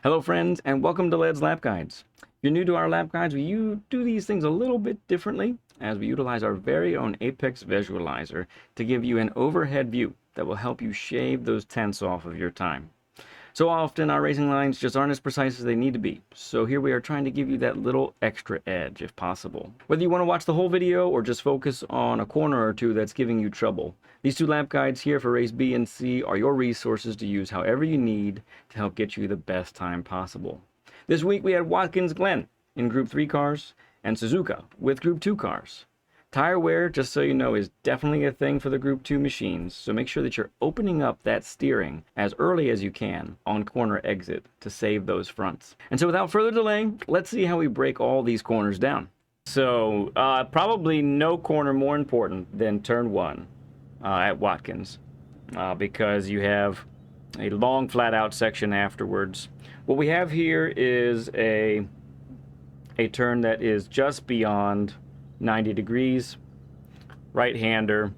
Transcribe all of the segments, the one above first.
Hello friends, and welcome to Led's Lap Guides. If you're new to our lap guides, we do these things a little bit differently as we utilize our very own Apex visualizer to give you an overhead view that will help you shave those tenths off of your time. So often our racing lines just aren't as precise as they need to be, so here we are trying to give you that little extra edge if possible. Whether you want to watch the whole video or just focus on a corner or two that's giving you trouble, these two lap guides here for race B and C are your resources to use however you need to help get you the best time possible. This week we had Watkins Glen in Group 3 cars and Suzuka with Group 2 cars. Tire wear, just so you know, is definitely a thing for the Group 2 machines, so make sure that you're opening up that steering as early as you can on corner exit to save those fronts. And so without further delay, let's see how we break all these corners down. So probably no corner more important than turn 1 at Watkins because you have a long flat out section afterwards. What we have here is a turn that is just beyond 90 degrees, right-hander,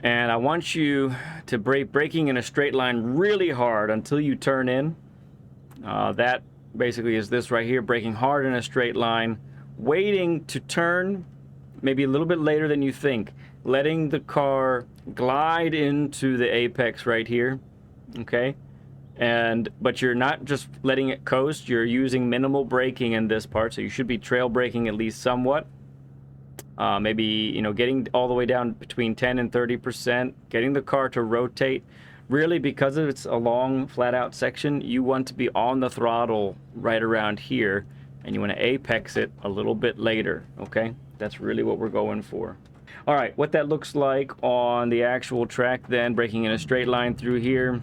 and I want you to braking in a straight line really hard until you turn in. That basically is this right here, braking hard in a straight line, waiting to turn maybe a little bit later than you think, letting the car glide into the apex right here, okay? But you're not just letting it coast, you're using minimal braking in this part, so you should be trail braking at least somewhat. Maybe, you know, getting all the way down between 10 and 30%, getting the car to rotate. Really, because it's a long flat out section, you want to be on the throttle right around here, and you want to apex it a little bit later, okay? That's really what we're going for. All right, what that looks like on the actual track then, braking in a straight line through here.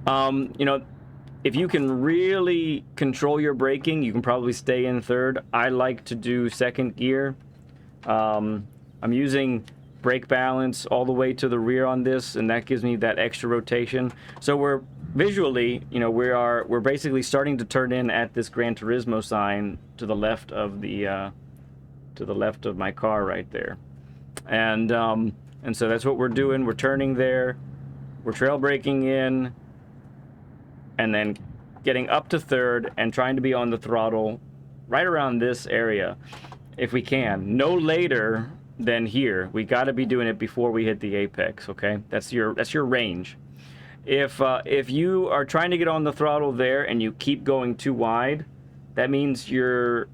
You know, if you can really control your braking, you can probably stay in third. I like to do second gear. I'm using brake balance all the way to the rear on this, and that gives me that extra rotation. So we're visually, you know, we're basically starting to turn in at this Gran Turismo sign to the left of my car right there, and so that's what we're doing. We're turning there, we're trail braking in, and then getting up to third and trying to be on the throttle right around this area if we can. No later than here. We got to be doing it before we hit the apex, okay? That's your range. If you are trying to get on the throttle there and you keep going too wide, that means your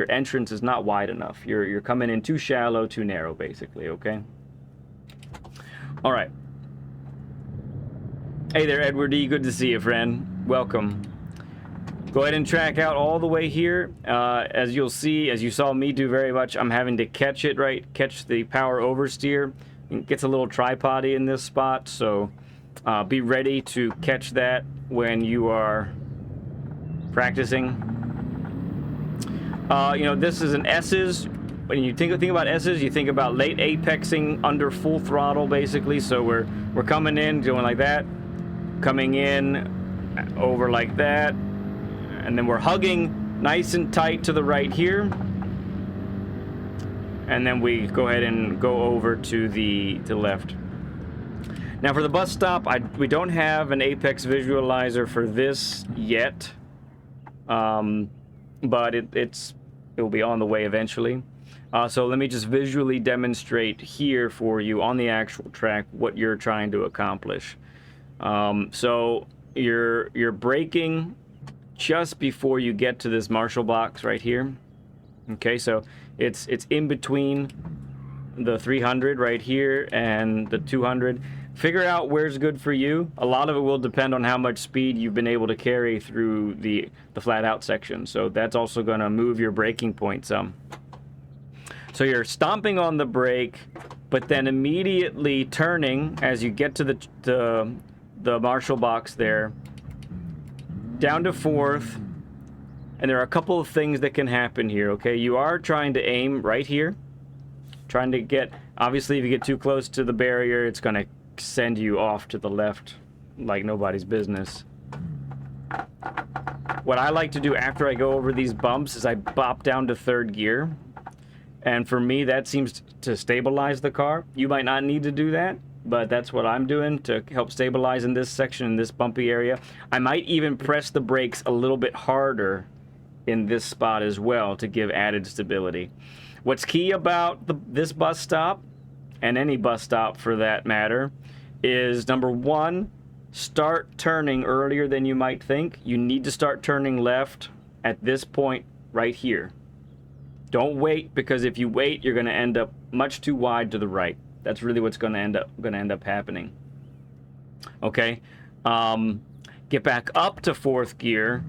entrance is not wide enough. You're coming in too shallow, too narrow, basically, okay? All right. Hey there, Edward E. Good to see you, friend. Welcome. Go ahead and track out all the way here. As you'll see, as you saw me do very much, I'm having to catch it, right? Catch the power oversteer. It gets a little tripoddy in this spot, so be ready to catch that when you are practicing. You know, this is an S's. When you think about S's, you think about late apexing under full throttle, basically. So we're coming in, going like that. Coming in over like that, and then we're hugging nice and tight to the right here, and then we go ahead and go over to the left. Now for the bus stop, we don't have an apex visualizer for this yet, but it will be on the way eventually. So let me just visually demonstrate here for you on the actual track what you're trying to accomplish. So you're braking just before you get to this Marshall box right here. Okay, so it's in between the 300 right here and the 200. Figure out where's good for you. A lot of it will depend on how much speed you've been able to carry through the flat out section. So that's also going to move your braking point some. So you're stomping on the brake, but then immediately turning as you get to the Marshall box there, down to fourth, and there are a couple of things that can happen here, okay? You are trying to aim right here, trying to get, obviously if you get too close to the barrier, it's going to send you off to the left like nobody's business. What I like to do after I go over these bumps is I bop down to third gear, and for me that seems to stabilize the car. You might not need to do that. but that's what I'm doing to help stabilize in this section, in this bumpy area. I might even press the brakes a little bit harder in this spot as well to give added stability. What's key about this bus stop, and any bus stop for that matter, is number one, start turning earlier than you might think. You need to start turning left at this point right here. Don't wait, because if you wait, you're going to end up much too wide to the right. That's really what's going to end up happening. Okay, get back up to fourth gear,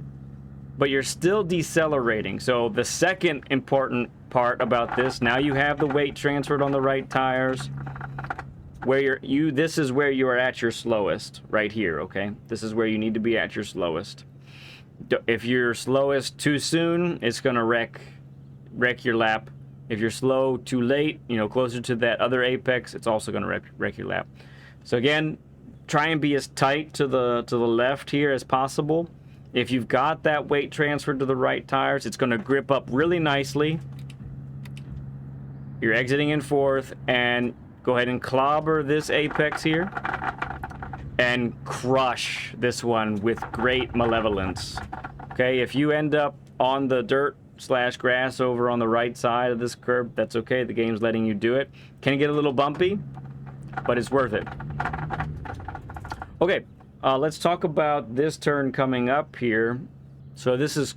but you're still decelerating. So the second important part about this, now you have the weight transferred on the right tires. Where this is where you are at your slowest, right here. Okay, this is where you need to be at your slowest. If you're slowest too soon, it's going to wreck your lap. If you're slow too late, you know, closer to that other apex, it's also going to wreck your lap. So again, try and be as tight to the left here as possible. If you've got that weight transferred to the right tires, it's going to grip up really nicely. You're exiting in fourth, and go ahead and clobber this apex here and crush this one with great malevolence. Okay, if you end up on the dirt / grass over on the right side of this curb, that's okay. The game's letting you do it. Can get a little bumpy, but it's worth it. Okay, let's talk about this turn coming up here. So this is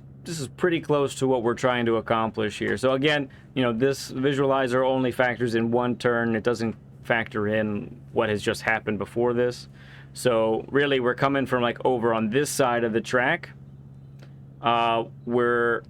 pretty close to what we're trying to accomplish here. So again, you know, this visualizer only factors in one turn. It doesn't factor in what has just happened before this. So really, we're coming from like over on this side of the track. We've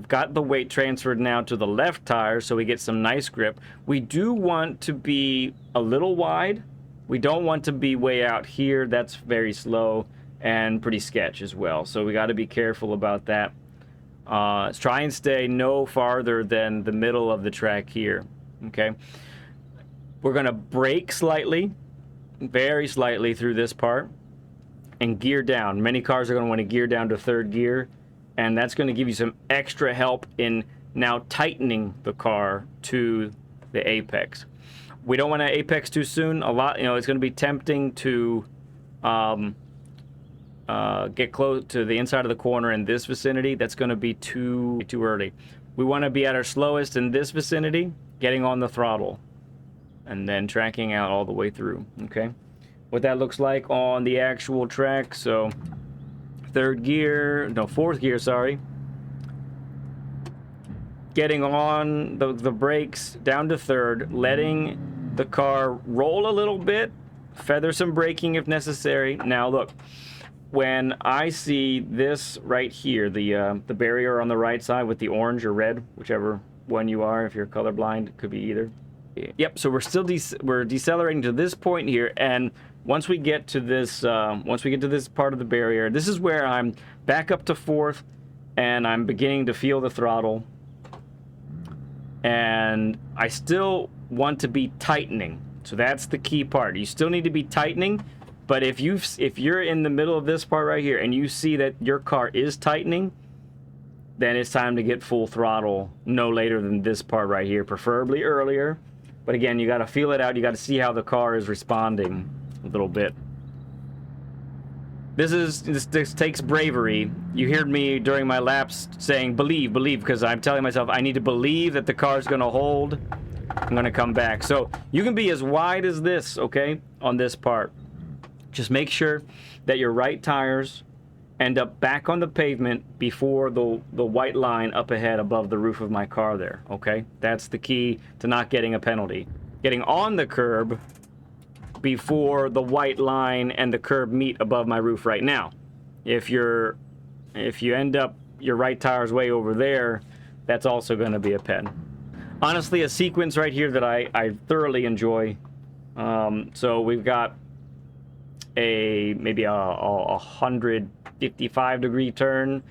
got the weight transferred now to the left tire, so we get some nice grip. We do want to be a little wide. We don't want to be way out here. That's very slow and pretty sketch as well. So we got to be careful about that. Let's try and stay no farther than the middle of the track here. Okay. We're going to brake slightly, very slightly through this part, and gear down. Many cars are going to want to gear down to third gear, and that's going to give you some extra help in now tightening the car to the apex. We don't want to apex too soon. It's going to be tempting to get close to the inside of the corner in this vicinity. That's going to be too early. We want to be at our slowest in this vicinity, getting on the throttle, and then tracking out all the way through. Okay, what that looks like on the actual track. So fourth gear, sorry. Getting on the brakes down to third, letting the car roll a little bit, feather some braking if necessary. Now look, when I see this right here, the barrier on the right side with the orange or red, whichever one you are, if you're colorblind, it could be either. Yep, so we're still we're decelerating to this point here, and once we get to this part of the barrier, this is where I'm back up to fourth, and I'm beginning to feel the throttle, and I still want to be tightening. So that's the key part. You still need to be tightening, but if you're in the middle of this part right here and you see that your car is tightening, then it's time to get full throttle no later than this part right here, preferably earlier. But again, you got to feel it out. You got to see how the car is responding a little bit. This takes bravery. You heard me during my laps saying believe, because I'm telling myself I need to believe that the car's going to hold. I'm going to come back. So you can be as wide as this, okay, on this part. Just make sure that your right tires end up back on the pavement before the white line up ahead above the roof of my car there, okay? That's the key to not getting a penalty. Getting on the curb before the white line and the curb meet above my roof right now. If you end up your right tire's way over there, that's also going to be a pen. Honestly, a sequence right here that I thoroughly enjoy. So we've got maybe a 155-degree turn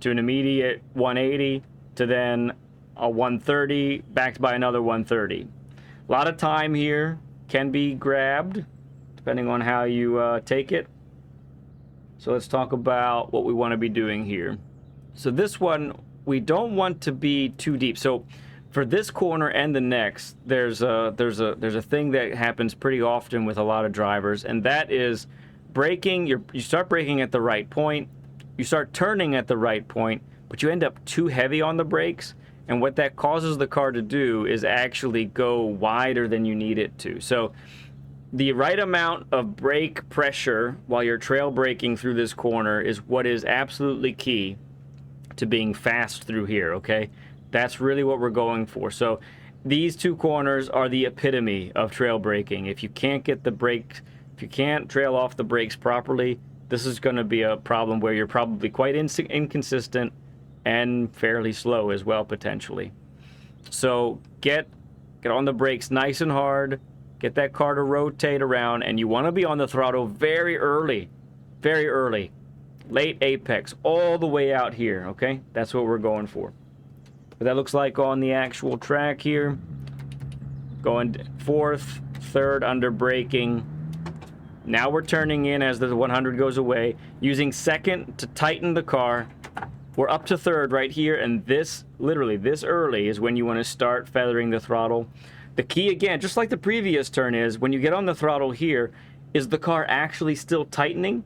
to an immediate 180 to then a 130 backed by another 130. A lot of time here can be grabbed depending on how you take it. So let's talk about what we want to be doing here. So this one, we don't want to be too deep. So For this corner and the next, there's a thing that happens pretty often with a lot of drivers, and that is braking. You start braking at the right point, you start turning at the right point, but you end up too heavy on the brakes, and what that causes the car to do is actually go wider than you need it to. So the right amount of brake pressure while you're trail braking through this corner is what is absolutely key to being fast through here, okay? That's really what we're going for. So these two corners are the epitome of trail braking. If you can't get the brake, if you can't trail off the brakes properly, this is going to be a problem where you're probably quite inconsistent and fairly slow as well, potentially. So get on the brakes nice and hard, get that car to rotate around, and you want to be on the throttle very early, late apex, all the way out here, okay? That's what we're going for. What that looks like on the actual track here. Going fourth, third under braking. Now we're turning in as the 100 goes away. Using second to tighten the car. We're up to third right here, and this, literally this early, is when you want to start feathering the throttle. The key, again, just like the previous turn is, when you get on the throttle here, is the car actually still tightening?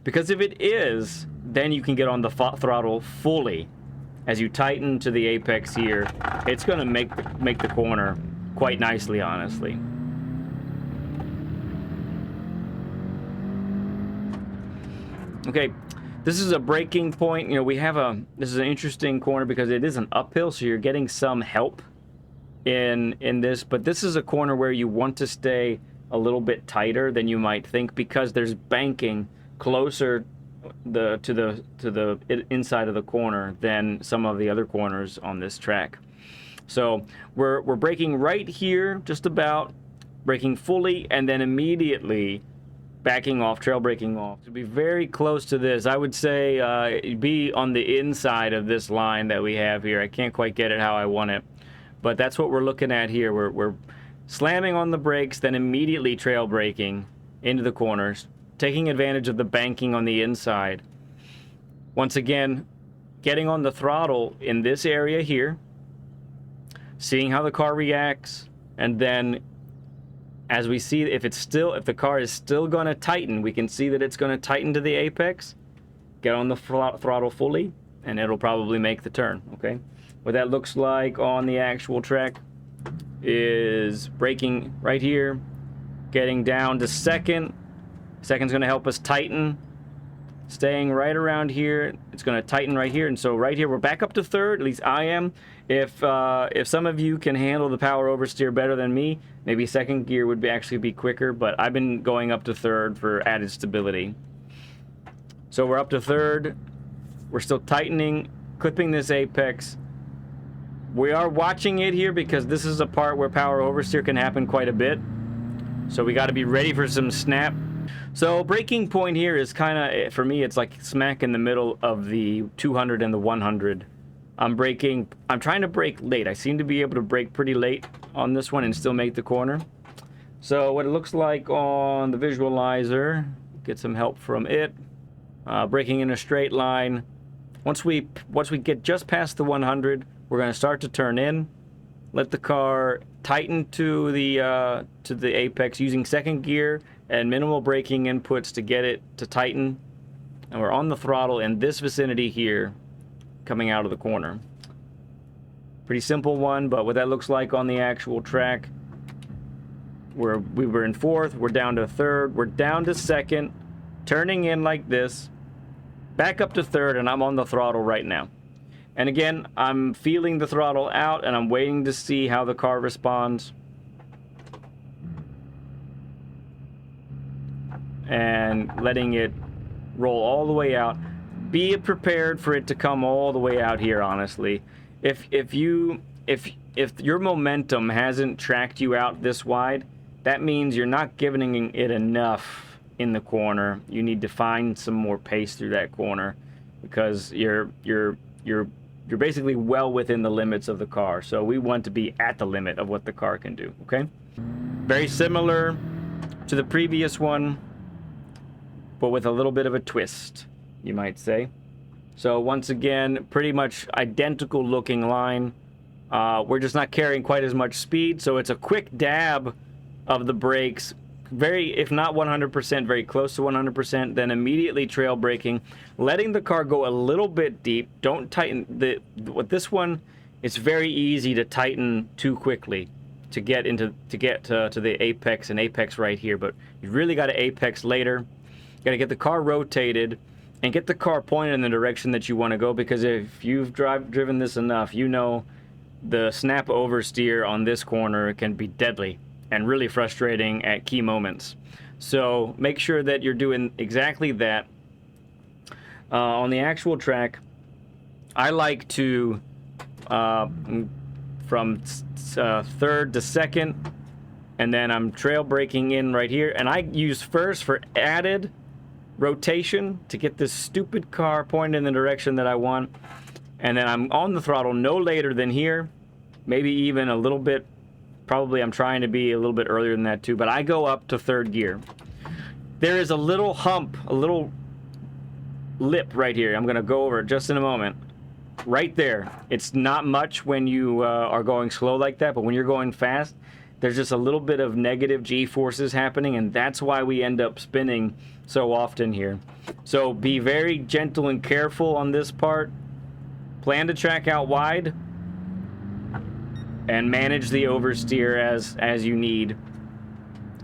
Because if it is, then you can get on the throttle fully. As you tighten to the apex here, it's going to make the corner quite nicely, honestly. Okay, this is a braking point. You know, this is an interesting corner because it is an uphill, so you're getting some help in this. But this is a corner where you want to stay a little bit tighter than you might think because there's banking closer to the inside of the corner than some of the other corners on this track. So we're braking right here, just about braking fully, and then immediately backing off, trail braking off. To be very close to this, I would say be on the inside of this line that we have here. I can't quite get it how I want it, but that's what we're looking at here. We're slamming on the brakes, then immediately trail braking into the corners, taking advantage of the banking on the inside. Once again, getting on the throttle in this area here, seeing how the car reacts, and then as we see, if the car is still going to tighten, we can see that it's going to tighten to the apex. Get on the throttle fully, and it'll probably make the turn, okay? What that looks like on the actual track is braking right here, getting down to second. Second's going to help us tighten. Staying right around here, it's going to tighten right here, and so right here we're back up to third. At least I am. If some of you can handle the power oversteer better than me, maybe second gear would actually be quicker. But I've been going up to third for added stability. So we're up to third. We're still tightening, clipping this apex. We are watching it here because this is a part where power oversteer can happen quite a bit. So we got to be ready for some snap. So braking point here is kind of, for me, it's like smack in the middle of the 200 and the 100. I'm trying to brake late. I seem to be able to brake pretty late on this one and still make the corner. So what it looks like on the visualizer, get some help from it. Braking in a straight line. Once we get just past the 100, we're going to start to turn in. Let the car tighten to the apex using second gear and minimal braking inputs to get it to tighten. And we're on the throttle in this vicinity here, coming out of the corner. Pretty simple one, but what that looks like on the actual track, we were in fourth, we're down to third, we're down to second, turning in like this, back up to third, and I'm on the throttle right now. And again, I'm feeling the throttle out, and I'm waiting to see how the car responds. And letting it roll all the way out. Be prepared for it to come all the way out here, honestly. If your momentum hasn't tracked you out this wide, that means you're not giving it enough in the corner. You need to find some more pace through that corner because you're basically well within the limits of the car. So we want to be at the limit of what the car can do, okay? Very similar to the previous one, but with a little bit of a twist, you might say. So once again, pretty much identical looking line. We're just not carrying quite as much speed, so it's a quick dab of the brakes, very, if not 100%, very close to 100%, then immediately trail braking, letting the car go a little bit deep. Don't tighten with this one. It's very easy to tighten too quickly to get to the apex, and apex right here, but you really got to apex later. Got to get the car rotated and get the car pointed in the direction that you want to go, because if you've driven this enough, you know the snap oversteer on this corner can be deadly and really frustrating at key moments. So make sure that you're doing exactly that. On the actual track, I like to from third to second, and then I'm trail braking in right here, and I use first for added rotation to get this stupid car pointed in the direction that I want, and then I'm on the throttle no later than here, maybe even a little bit. Probably I'm trying to be a little bit earlier than that too, but I go up to third gear. There is a little hump, a little lip right here. I'm gonna go over it just in a moment. Right there. It's not much when you are going slow like that, but when you're going fast, there's just a little bit of negative G-forces happening, and that's why we end up spinning so often here. So be very gentle and careful on this part. Plan to track out wide and manage the oversteer as you need.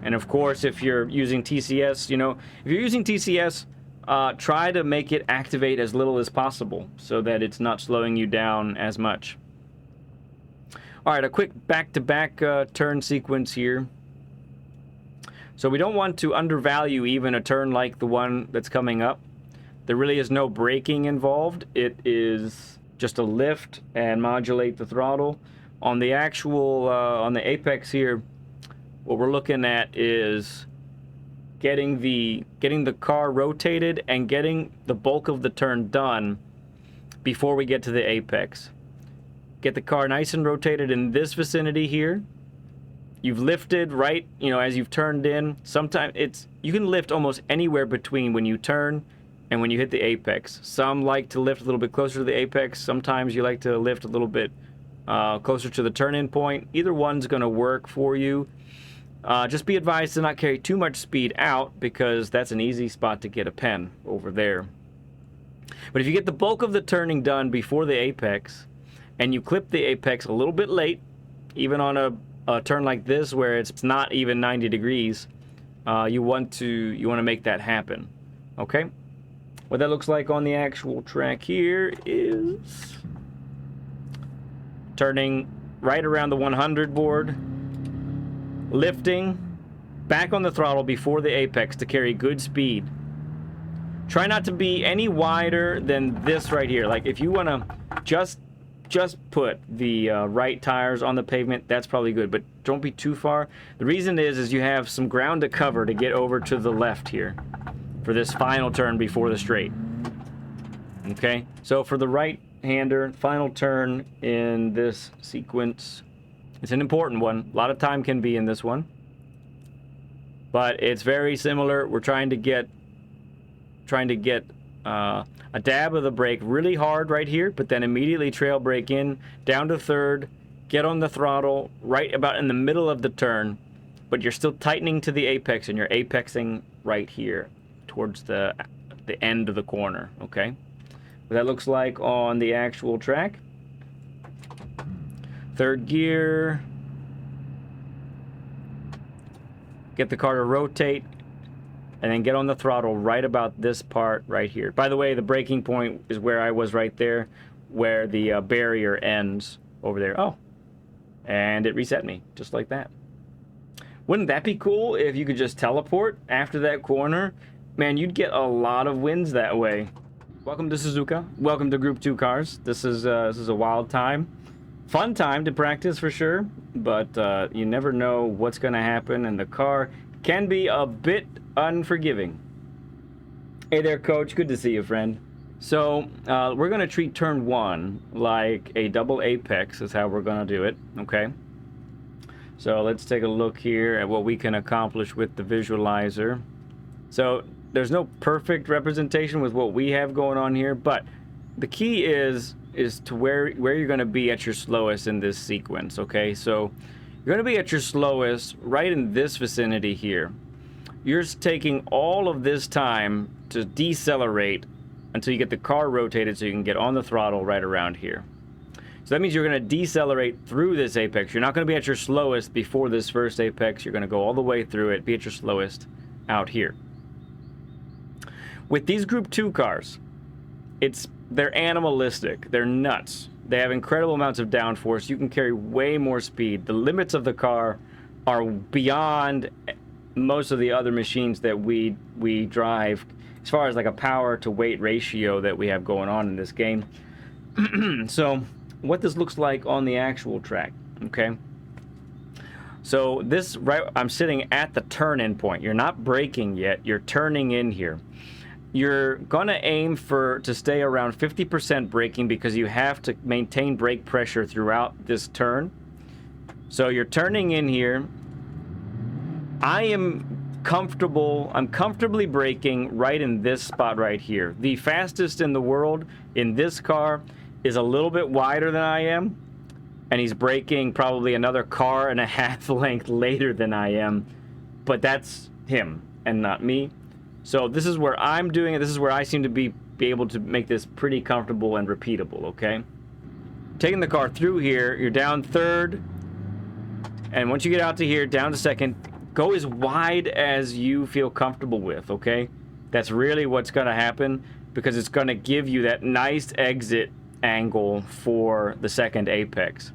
And of course, if you're using TCS, if you're using TCS, try to make it activate as little as possible so that it's not slowing you down as much. All right, a quick back-to-back turn sequence here. So we don't want to undervalue even a turn like the one that's coming up. There really is no braking involved. It is just a lift and modulate the throttle. On the actual, on the apex here, what we're looking at is getting the car rotated and getting the bulk of the turn done before we get to the apex. Get the car nice and rotated in this vicinity here. You've lifted right, as you've turned in. Sometimes you can lift almost anywhere between when you turn and when you hit the apex. Some like to lift a little bit closer to the apex. Sometimes you like to lift a little bit closer to the turn-in point. Either one's going to work for you. Just be advised to not carry too much speed out, because that's an easy spot to get a pen over there. But if you get the bulk of the turning done before the apex, and you clip the apex a little bit late, even on a turn like this where it's not even 90 degrees, you want to make that happen. Okay? What that looks like on the actual track here is turning right around the 100 board, lifting back on the throttle before the apex to carry good speed. Try not to be any wider than this right here. Like if you want to just put the right tires on the pavement, that's probably good, but don't be too far. The reason is you have some ground to cover to get over to the left here for this final turn before the straight. Okay, so for the right-hander, final turn in this sequence, it's an important one. A lot of time can be in this one, but it's very similar. We're trying to get a dab of the brake really hard right here, but then immediately trail brake in, down to third, get on the throttle right about in the middle of the turn, but you're still tightening to the apex, and you're apexing right here towards the end of the corner, okay? What that looks like on the actual track. Third gear. Get the car to rotate, and then get on the throttle right about this part right here. By the way, the braking point is where I was right there, where the barrier ends over there. Oh, and it reset me, just like that. Wouldn't that be cool if you could just teleport after that corner? Man, you'd get a lot of wins that way. Welcome to Suzuka. Welcome to Group 2 cars. This is a wild time. Fun time to practice for sure, but you never know what's going to happen, and the car can be a bit unforgiving. Hey there, Coach. Good to see you, friend. So we're going to treat turn 1 like a double apex is how we're going to do it, okay? So let's take a look here at what we can accomplish with the visualizer. So there's no perfect representation with what we have going on here, but the key is to where you're going to be at your slowest in this sequence, okay? So you're going to be at your slowest right in this vicinity here. You're taking all of this time to decelerate until you get the car rotated so you can get on the throttle right around here. So that means you're going to decelerate through this apex. You're not going to be at your slowest before this first apex. You're going to go all the way through it, be at your slowest out here. With these Group 2 cars, they're animalistic. They're nuts. They have incredible amounts of downforce. You can carry way more speed. The limits of the car are beyond most of the other machines that we drive as far as like a power to weight ratio that we have going on in this game. So what this looks like on the actual track, okay? So this, right, I'm sitting at the turn-in point. You're not braking yet. You're turning in here. You're gonna aim to stay around 50% braking because you have to maintain brake pressure throughout this turn. So you're turning in here. I'm comfortably braking right in this spot right here. The fastest in the world in this car is a little bit wider than I am, and he's braking probably another car and a half length later than I am, but that's him and not me. So this is where I'm doing it. This is where I seem to be able to make this pretty comfortable and repeatable, okay? Taking the car through here, you're down third, and once you get out to here, down to second, go as wide as you feel comfortable with, okay? That's really what's gonna happen, because it's gonna give you that nice exit angle for the second apex.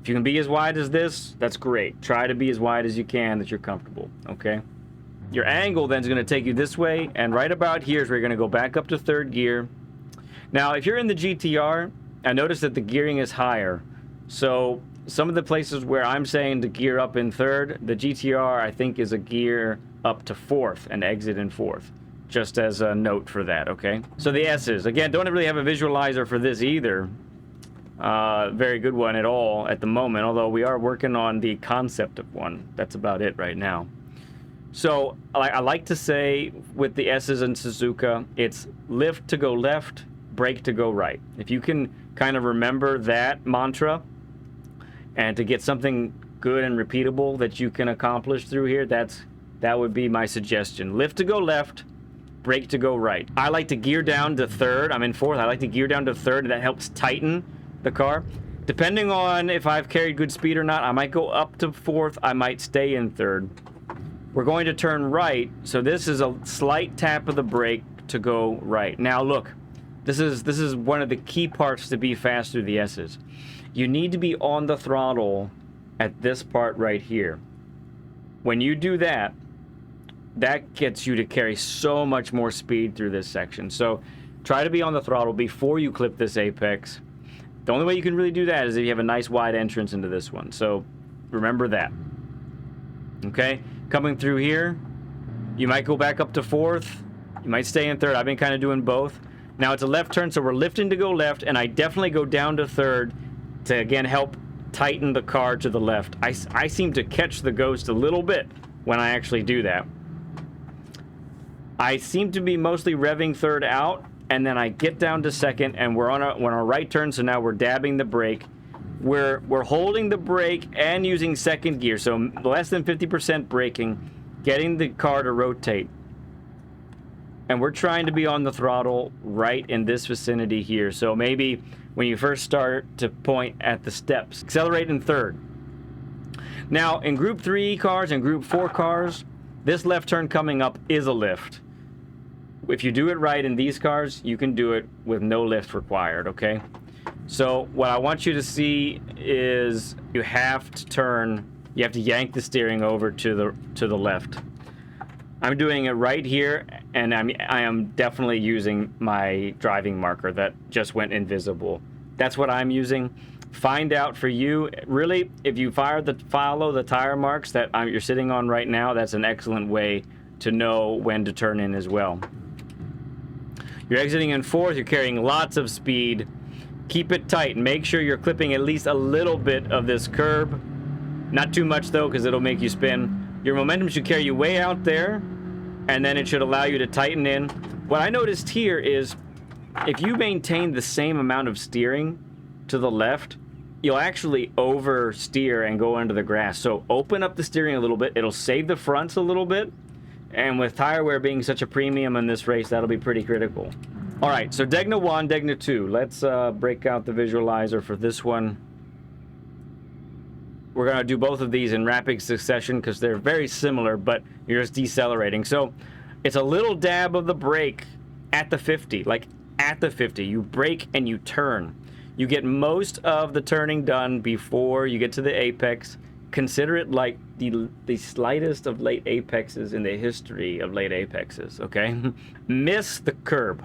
If you can be as wide as this, that's great. Try to be as wide as you can that you're comfortable, okay? Your angle then is going to take you this way, and right about here is where you're going to go back up to third gear. Now, if you're in the GTR, I notice that the gearing is higher. So some of the places where I'm saying to gear up in third, the GTR, I think, is a gear up to fourth and exit in fourth. Just as a note for that, okay? So the S's. Again, don't really have a visualizer for this either. Very good one at all at the moment, although we are working on the concept of one. That's about it right now. So I like to say with the S's and Suzuka, it's lift to go left, brake to go right. If you can kind of remember that mantra and to get something good and repeatable that you can accomplish through here, that would be my suggestion. Lift to go left, brake to go right. I like to gear down to third. I'm in fourth. I like to gear down to third, and that helps tighten the car. Depending on if I've carried good speed or not, I might go up to fourth. I might stay in third. We're going to turn right, so this is a slight tap of the brake to go right. Now look, this is one of the key parts to be fast through the S's. You need to be on the throttle at this part right here. When you do that, that gets you to carry so much more speed through this section. So try to be on the throttle before you clip this apex. The only way you can really do that is if you have a nice wide entrance into this one. So remember that. Okay? Coming through here, you might go back up to fourth. You might stay in third. I've been kind of doing both. Now it's a left turn, so we're lifting to go left, and I definitely go down to third to, again, help tighten the car to the left. I seem to catch the ghost a little bit when I actually do that. I seem to be mostly revving third out, and then I get down to second, and we're on a right turn, so now we're dabbing the brake. We're holding the brake and using second gear, so less than 50% braking, getting the car to rotate. And we're trying to be on the throttle right in this vicinity here. So maybe when you first start to point at the steps, accelerate in third. Now, in Group 3 cars and Group 4 cars, this left turn coming up is a lift. If you do it right in these cars, you can do it with no lift required, okay? So what I want you to see is you have to yank the steering over to the left. I'm doing it right here, and I am definitely using my driving marker that just went invisible. That's what I'm using. Find out for you. Really, if you follow the tire marks that you're sitting on right now, that's an excellent way to know when to turn in as well. You're exiting in fourth. You're carrying lots of speed. Keep it tight. Make sure you're clipping at least a little bit of this curb. Not too much, though, because it'll make you spin. Your momentum should carry you way out there, and then it should allow you to tighten in. What I noticed here is if you maintain the same amount of steering to the left, you'll actually oversteer and go into the grass. So open up the steering a little bit. It'll save the fronts a little bit. And with tire wear being such a premium in this race, that'll be pretty critical. All right, so Degna 1, Degna 2. Let's break out the visualizer for this one. We're going to do both of these in rapid succession because they're very similar, but you're just decelerating. So it's a little dab of the brake at the 50, like at the 50. You brake and you turn. You get most of the turning done before you get to the apex. Consider it like the slightest of late apexes in the history of late apexes, okay? Miss the curb.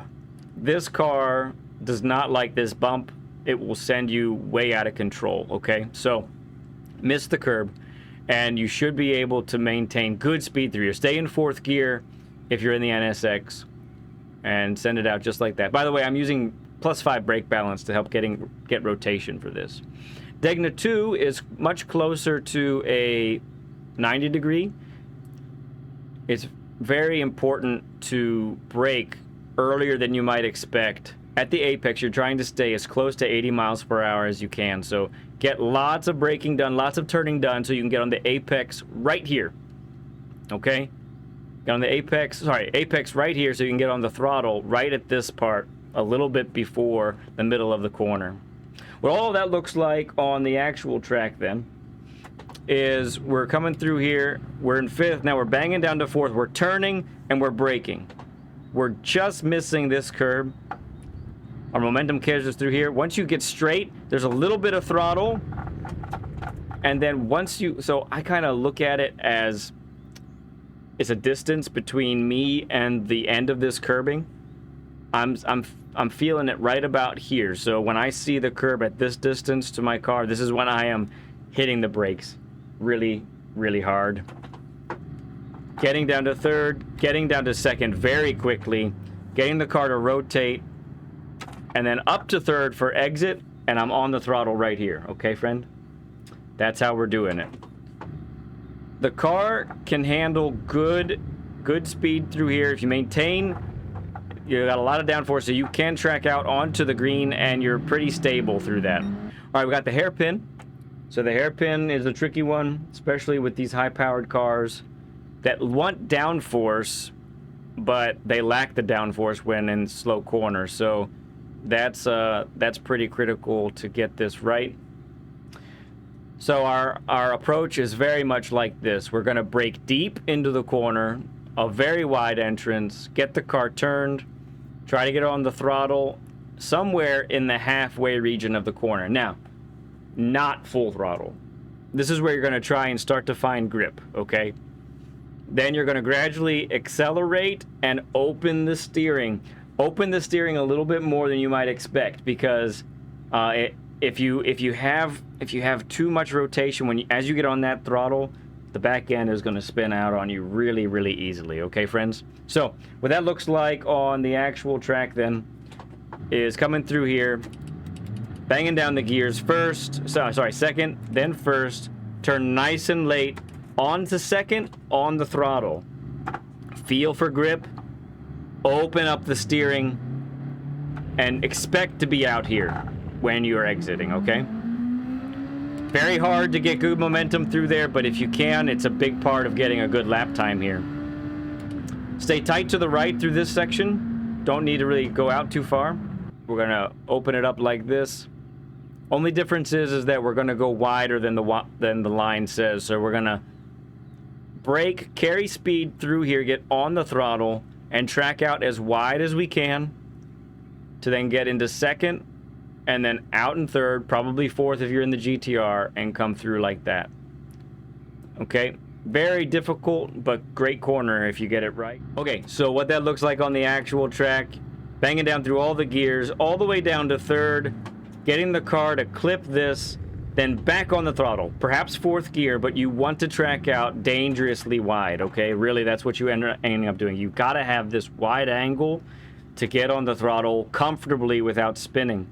This car does not like this bump. It will send you way out of control, okay? So miss the curb, and you should be able to maintain good speed through here. Stay in 4th gear if you're in the NSX, and send it out just like that. By the way, I'm using +5 brake balance to help get rotation for this. Degna 2 is much closer to a 90 degree. It's very important to brake earlier than you might expect. At the apex, you're trying to stay as close to 80 miles per hour as you can. So get lots of braking done, lots of turning done, so you can get on the apex right here. Okay? Get on the apex right here, so you can get on the throttle right at this part, a little bit before the middle of the corner. What all that looks like on the actual track then is we're coming through here, we're in 5th, now we're banging down to 4th, we're turning and we're braking. We're just missing this curb. Our momentum carries us through here. Once you get straight, there's a little bit of throttle, and then once you, so I kind of look at it as it's a distance between me and the end of this curbing. I'm feeling it right about here. So when I see the curb at this distance to my car, this is when I am hitting the brakes really, really hard. Getting down to 3rd, getting down to 2nd very quickly, getting the car to rotate, and then up to 3rd for exit, and I'm on the throttle right here. Okay, friend? That's how we're doing it. The car can handle good speed through here. If you maintain, you got a lot of downforce, so you can track out onto the green, and you're pretty stable through that. All right, we got the hairpin. So the hairpin is a tricky one, especially with these high-powered cars that want downforce, but they lack the downforce when in slow corners. So that's pretty critical to get this right. So our approach is very much like this. We're going to brake deep into the corner, a very wide entrance, get the car turned, try to get on the throttle somewhere in the halfway region of the corner. Now, not full throttle. This is where you're going to try and start to find grip, okay? Then you're going to gradually accelerate and open the steering. Open the steering a little bit more than you might expect, because if you have too much rotation as you get on that throttle, the back end is going to spin out on you really, really easily. Okay, friends? So what that looks like on the actual track then is coming through here, banging down the gears first, second, then first, turn nice and late, on to 2nd, on the throttle. Feel for grip, open up the steering, and expect to be out here when you're exiting, okay? Very hard to get good momentum through there, but if you can, it's a big part of getting a good lap time here. Stay tight to the right through this section. Don't need to really go out too far. We're gonna open it up like this. Only difference is that we're gonna go wider than the line says. So we're gonna brake, carry speed through here, get on the throttle, and track out as wide as we can to then get into 2nd, and then out in 3rd, probably 4th if you're in the GTR, and come through like that. Okay, very difficult, but great corner if you get it right. Okay, so what that looks like on the actual track, banging down through all the gears, all the way down to 3rd, getting the car to clip this, then back on the throttle, perhaps 4th gear, but you want to track out dangerously wide, okay? Really, that's what you ending up doing. You've got to have this wide angle to get on the throttle comfortably without spinning.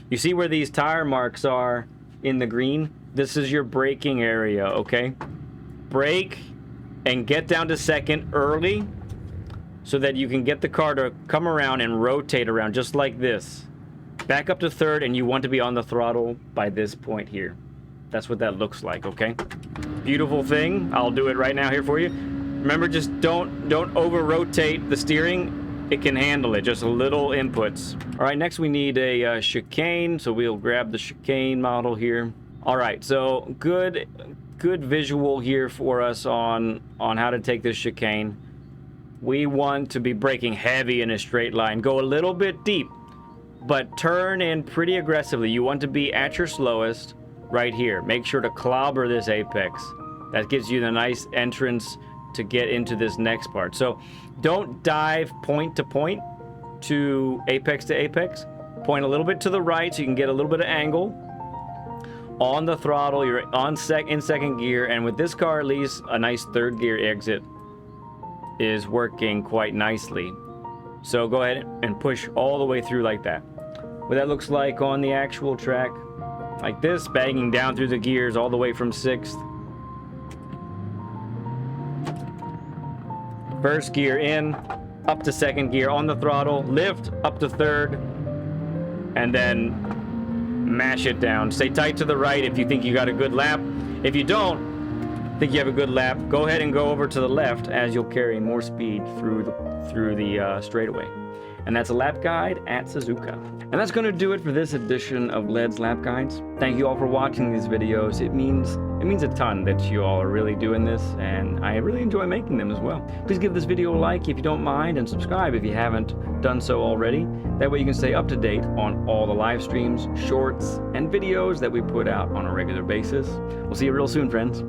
You see where these tire marks are in the green? This is your braking area, okay? Brake and get down to 2nd early so that you can get the car to come around and rotate around just like this. Back up to third, and you want to be on the throttle by this point here. That's what that looks like, okay? Beautiful thing. I'll do it right now here for you. Remember, just don't over-rotate the steering. It can handle it, just little inputs. All right, next we need a chicane, so we'll grab the chicane model here. All right, so good visual here for us on how to take this chicane. We want to be braking heavy in a straight line. Go a little bit deep, but turn in pretty aggressively. You want to be at your slowest right here. Make sure to clobber this apex. That gives you the nice entrance to get into this next part. So don't dive point to point to apex. Point a little bit to the right so you can get a little bit of angle. On the throttle, you're in second gear, and with this car at least, a nice third gear exit is working quite nicely. So go ahead and push all the way through like that. What that looks like on the actual track, like this, banging down through the gears all the way from 6th. First gear in, up to second gear on the throttle, lift up to third, and then mash it down. Stay tight to the right if you think you got a good lap. If you don't think you have a good lap, go ahead and go over to the left, as you'll carry more speed through the straightaway. And that's a lap guide at Suzuka. And that's going to do it for this edition of Led's Lap Guides. Thank you all for watching these videos. It means a ton that you all are really doing this, and I really enjoy making them as well. Please give this video a like if you don't mind, and subscribe if you haven't done so already. That way you can stay up to date on all the live streams, shorts, and videos that we put out on a regular basis. We'll see you real soon, friends.